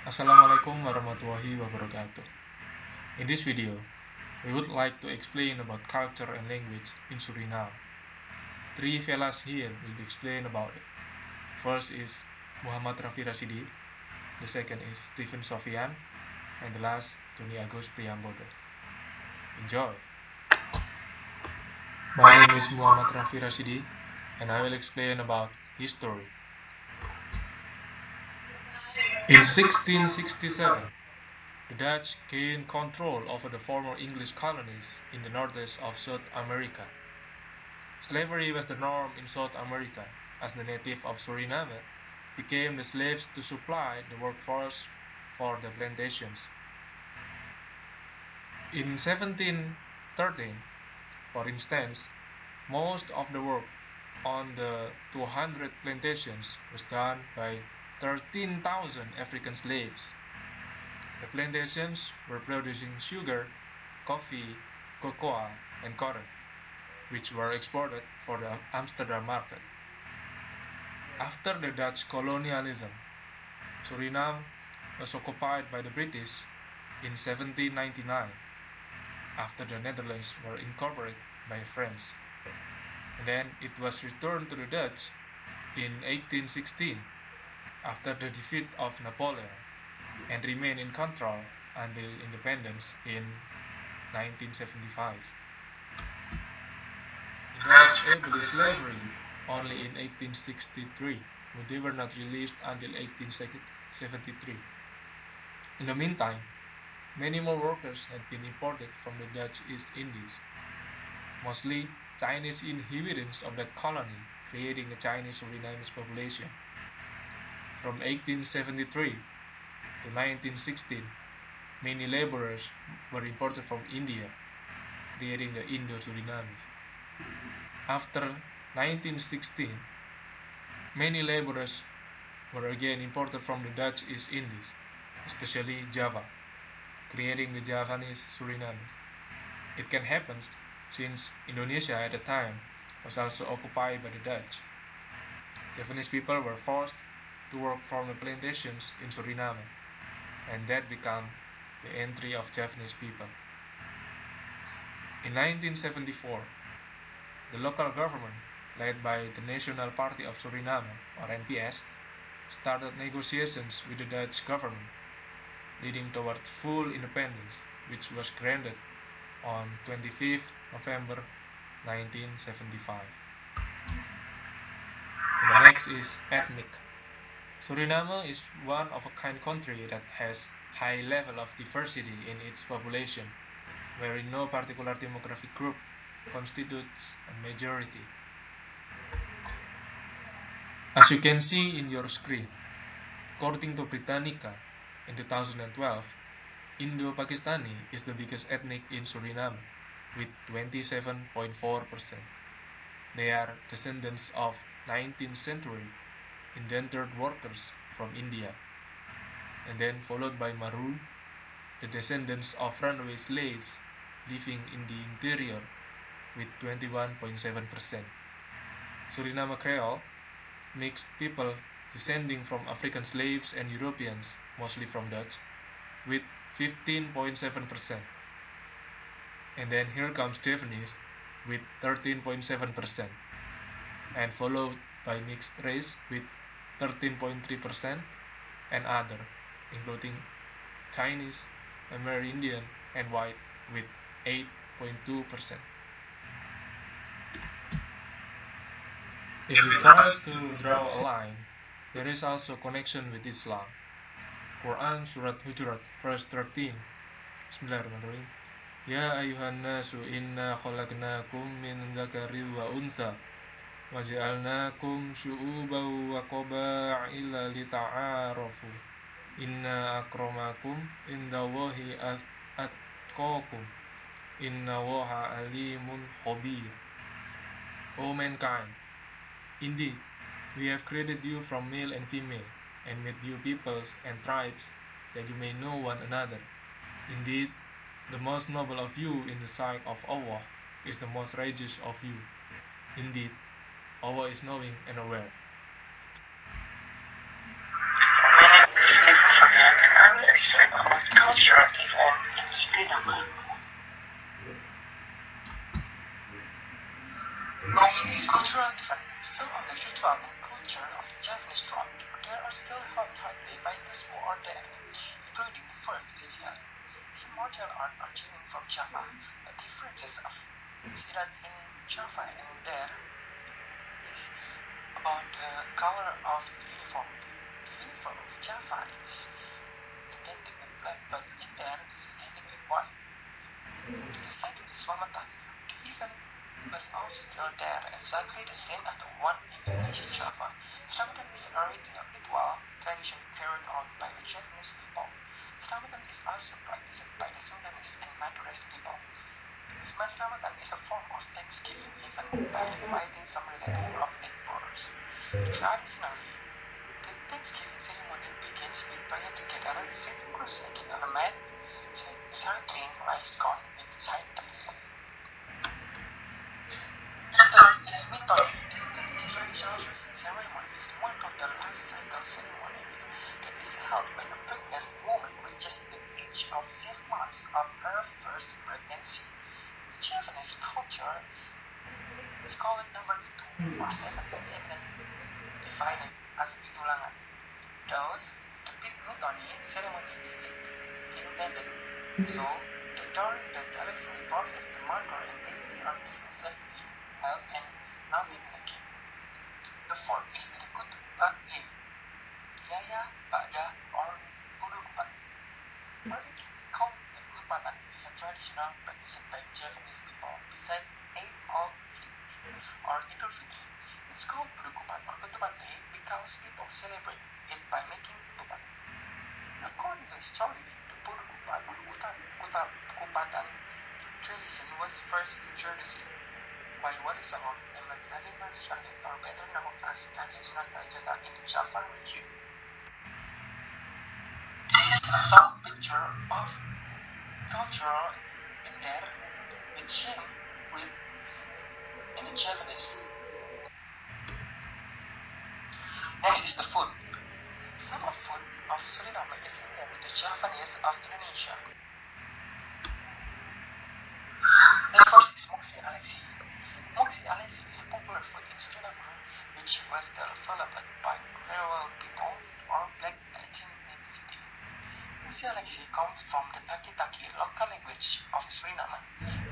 Assalamualaikum warahmatullahi wabarakatuh. In this video, we would like to explain about culture and language in Suriname. Three fellas here will explain about it. First is Muhammad Rafi Rasidi, the second is Stephen Sofian, and the last Johnny Agus Priambodo. Enjoy! My name is Muhammad Rafi Rasidi, and I will explain about history. In 1667, the Dutch gained control over the former English colonies in the northeast of South America. Slavery was the norm in South America, as the natives of Suriname became the slaves to supply the workforce for the plantations. In 1713, for instance, most of the work on the 200 plantations was done by 13,000 African slaves. The plantations were producing sugar, coffee, cocoa, and cotton, which were exported for the Amsterdam market. After the Dutch colonialism, Suriname was occupied by the British in 1799, after the Netherlands were incorporated by France. And then it was returned to the Dutch in 1816, after the defeat of Napoleon, and remained in control until independence in 1975. The Dutch abolished slavery only in 1863, but they were not released until 1873. In the meantime, many more workers had been imported from the Dutch East Indies, mostly Chinese inhabitants of that colony, creating a Chinese Surinamese population. From 1873 to 1916, many laborers were imported from India, creating the Indo-Surinamese. After 1916, many laborers were again imported from the Dutch East Indies, especially Java, creating the Javanese Surinamese. It can happen since Indonesia at the time was also occupied by the Dutch. Javanese people were forced to work from the plantations in Suriname, and that became the entry of Javanese people. In 1974, the local government, led by the National Party of Suriname, or NPS, started negotiations with the Dutch government, leading toward full independence, which was granted on 25th November 1975. And the next is ethnic. Suriname is one of a kind country that has high level of diversity in its population, wherein no particular demographic group constitutes a majority. As you can see in your screen, according to Britannica in 2012, Indo-Pakistani is the biggest ethnic in Suriname with 27.4%. They are descendants of 19th century indentured workers from India, and then followed by Maroon, the descendants of runaway slaves living in the interior with 21.7%. Suriname Creole, mixed people descending from African slaves and Europeans, mostly from Dutch, with 15.7%. And then here comes Javanese with 13.7%, and followed by mixed race with 13.3%, and other, including Chinese, Amerindian, and white with 8.2%. If we try to draw a line, there is also connection with Islam. Quran Surat Hujurat verse 13. Bismillahirrahmanirrahim. Ya ayuhan nasu inna khalaqnakum min dzakarin wa untha wa ja'alnakum syu'uban wa qaba'ila lita'arafu. Inna akramakum indallahi atqakum. Innallaha alimun khabir. O mankind, indeed, we have created you from male and female, and made you peoples and tribes, that you may know one another. Indeed, the most noble of you in the sight of Allah is the most righteous of you. Indeed, Allah is knowing and aware. Minute 6 again. Javanese throat. There are still held tightly by those who are there, including the first is silat. It's a martial art originating from Java. The differences of silat in Java and there is about the color of uniform. The uniform of Java is identical with black, but in there is identical with white. The second is Swamatan. The event was also still there, exactly the same as the one in Indonesian Java. Swamatan is a ritual tradition carried out by the Javanese people. Swamatan is also practiced by the Sundanese and Madurese people. Smash Ramadan is a form of Thanksgiving event by inviting some relatives of neighbors. Traditionally, the Thanksgiving ceremony begins with prayer together, sitting cross-legged on a mat, circling rice corn with side dishes. The third is Mitoni. This traditional ceremony is one of the life cycle ceremonies that is held when a pregnant woman reaches the age of 6 months of her first pregnancy. In Javanese culture, scholar number 2 or 7 is even defined as pitulangan. Thus, the Mitoni ceremony is intended so that during the delivery process, the mother and baby are given safety, health, and nothing lacking. The fourth is Rikut Bakti, Yaya, Bada, or Budukupat. Called the Kupatan is a traditional practice by Javanese people beside Eid al-Fitr or Idul Fitri. It's called Budukupat or Ketupat Day because people celebrate it by making ketupat. According to history, the Budukupat or Kupatan tradition was first introduced by Wali Songo named Raden Mas Syahid, or better known as Kanjeng Sunan Kalijaga in the Java region. This is some picture of cultural in there with shame with in the Javanese. Next is the food. Some of food of Suriname is similar with the Javanese of Indonesia. The first is Moxie Alexi. Moxie Alexi is a popular food in Suriname which was developed by rural people or black ethnicity. Moxie Alexi comes from the Taki-Taki local language of Suriname,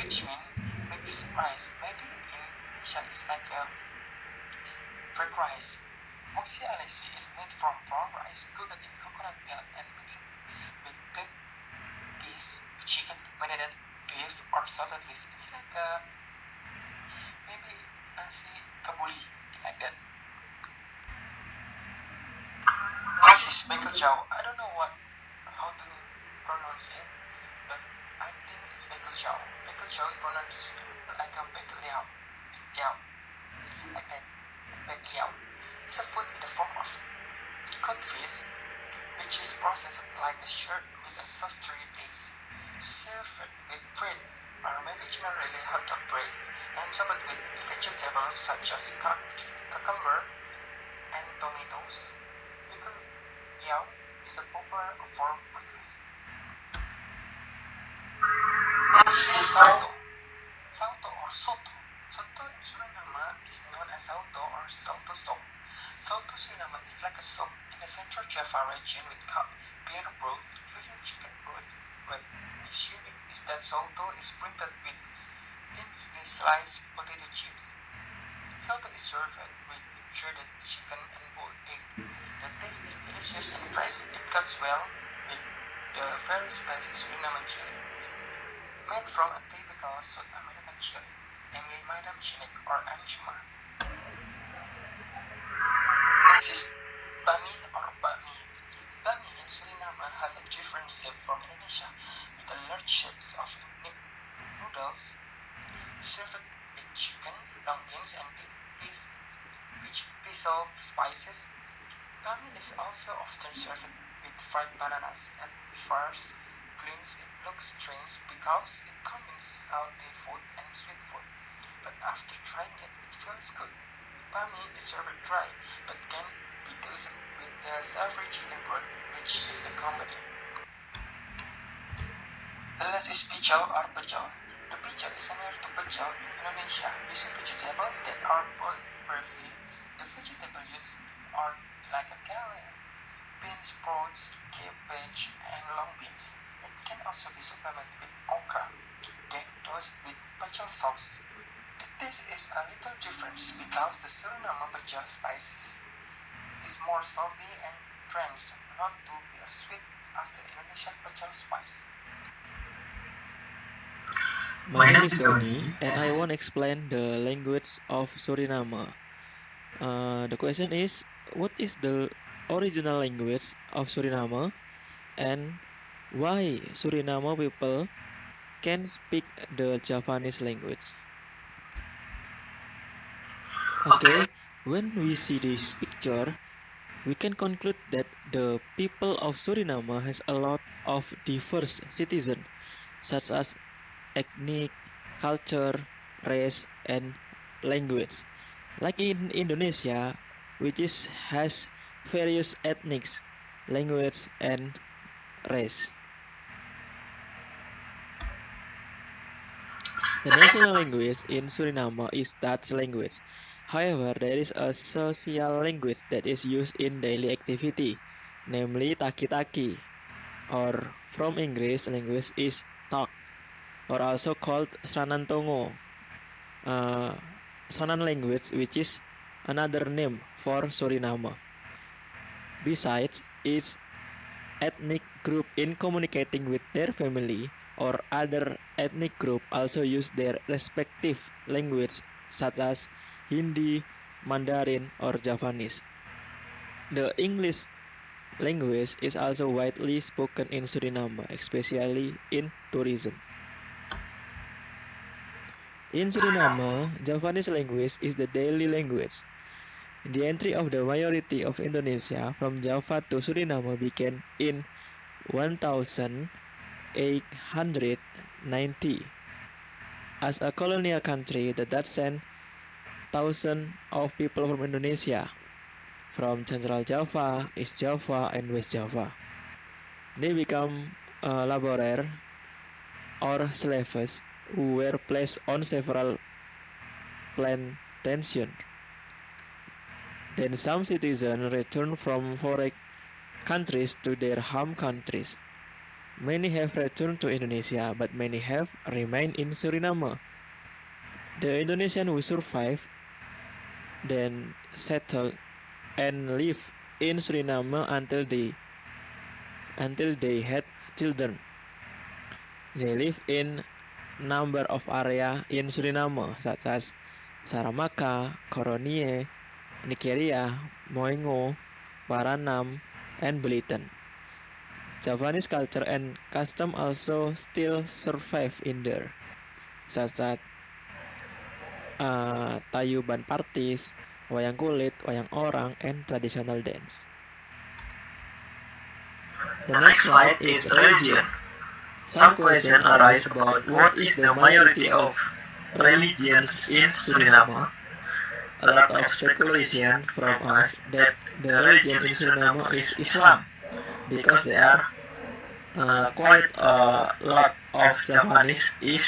which means mixed rice. Maybe in Indonesia it's like a fried rice. Moxie Alexi is made from brown rice cooked in coconut milk and mixed with black peas, chicken, marinated beef, or salted fish. It's like a maybe nasi kabuli, like that. Next is Bakeljaw. I don't know how to pronounce it, but I think it's Bakeljaw. Bakeljaw is pronounced like a Bakeliao, like that. Bakeliao. It's a food in the form of cooked fish, which is processed like a shirt with a soft chewy taste, served with bread, or maybe generally hot dog bread, and topped with vegetables such as cucumber and tomatoes. Pickle yao is a popular for breakfast. Next is sauto. Sauto or soto. Soto in Suriname is known as sauto or sauto soup. Sauto Suriname is like a soup in the central Java region with clear broth using chicken broth. What is unique is that sauto is sprinkled with thinly sliced potato chips. Sauto is served with shredded chicken and boiled egg. The taste is delicious and fresh. It goes well with the very spicy Suriname chili, made from a typical South American chili, namely Madam Chinik or Anchuma. Next is Bami or Bami. Bami in Suriname has a different shape from Indonesia, with a large shapes of noodles served with chicken, long beans, and piso spices. Bami is also often served with fried bananas. At first glance, it looks strange because it combines healthy food and sweet food, but after trying it, it feels good. Bami is served dry, but can be toasted with the savory chicken broth, which is the comedy. The last is pical or pecel. The pical is similar to pecel in Indonesia, using vegetables that are boiled briefly. The vegetables used are like a kale, bean sprouts, cabbage, and long beans. It can also be supplemented with okra, then tossed with pecel sauce. The taste is a little different because the Suriname pecel spices is more salty and tends not to be as sweet as the Indonesian pecel spice. My name is Sony, and I want to explain the language of Suriname. The question is, what is the original language of Suriname, and why Suriname people can speak the Javanese language? Okay, when we see this picture, we can conclude that the people of Suriname has a lot of diverse citizens, such as ethnic, culture, race, and language. Like in Indonesia, which has various ethnics, language, and race. The national language in Suriname is Dutch language. However, there is a social language that is used in daily activity, namely taki-taki, or from English language is talk, or also called Sranantongo, Sanan language, which is another name for Suriname. Besides, each ethnic group in communicating with their family or other ethnic group also use their respective language such as Hindi, Mandarin, or Javanese. The English language is also widely spoken in Suriname, especially in tourism. In Suriname, Javanese language is the daily language. The entry of the majority of Indonesia from Java to Suriname began in 1890. As a colonial country, the Dutch sent thousands of people from Indonesia, from Central Java, East Java, and West Java. They become laborer or slaves who were placed on several plantations. Then some citizens returned from foreign countries to their home countries. Many have returned to Indonesia, but many have remained in Suriname. The Indonesians who survived then settled and lived in Suriname until they had children. They live in number of area in Suriname such as Saramaka, Koronie, Nigeria, Moengo, Paranam, and Belitung. Javanese culture and custom also still survive in there, such as tayuban parties, wayang kulit, wayang orang, and traditional dance. The next slide is religion. Some questions arise about what is the majority of religions in Suriname. A lot of speculation from us that the religion in Suriname is Islam because there are quite a lot of Javanese is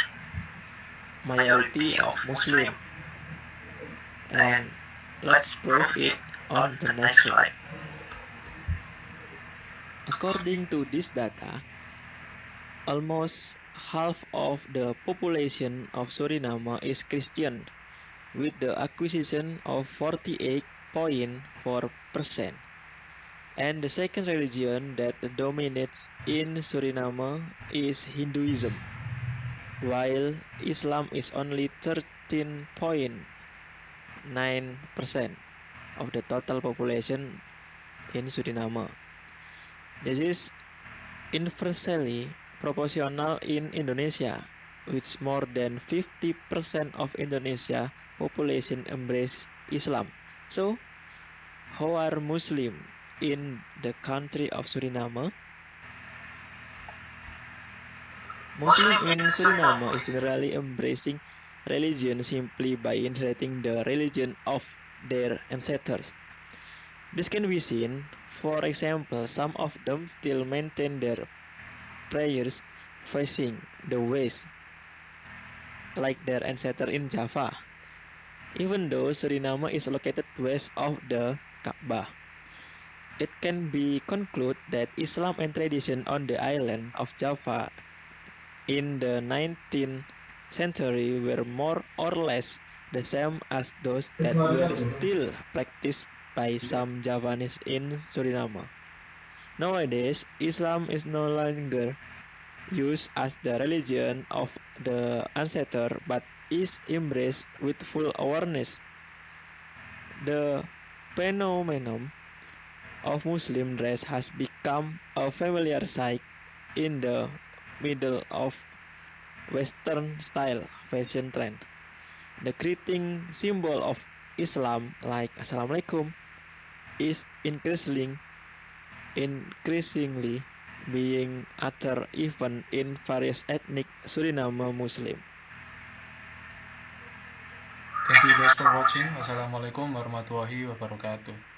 majority of Muslim, and let's prove it on the next slide. According to this data, almost half of the population of Suriname is Christian, with the acquisition of 48.4%. And the second religion that dominates in Suriname is Hinduism, while Islam is only 13.9% of the total population in Suriname. This is inversely proportional in Indonesia, which more than 50% of Indonesia population embrace Islam. So, how are Muslim in the country of Suriname? Muslim in Suriname is generally embracing religion simply by inheriting the religion of their ancestors. This can be seen, for example, some of them still maintain their prayers facing the west, like their ancestor in Java, even though Suriname is located west of the Kaabah. it can be concluded that Islam and tradition on the island of Java in the 19th century were more or less the same as those that were still practiced by some Javanese in Suriname. Nowadays, Islam is no longer used as the religion of the ancestor but is embraced with full awareness. The phenomenon of Muslim dress has become a familiar sight in the middle of Western style fashion trend. The greeting symbol of Islam, like Assalamualaikum, is increasingly being uttered even in various ethnic Suriname Muslim. Thank you guys for watching. Wassalamualaikum warahmatullahi wabarakatuh.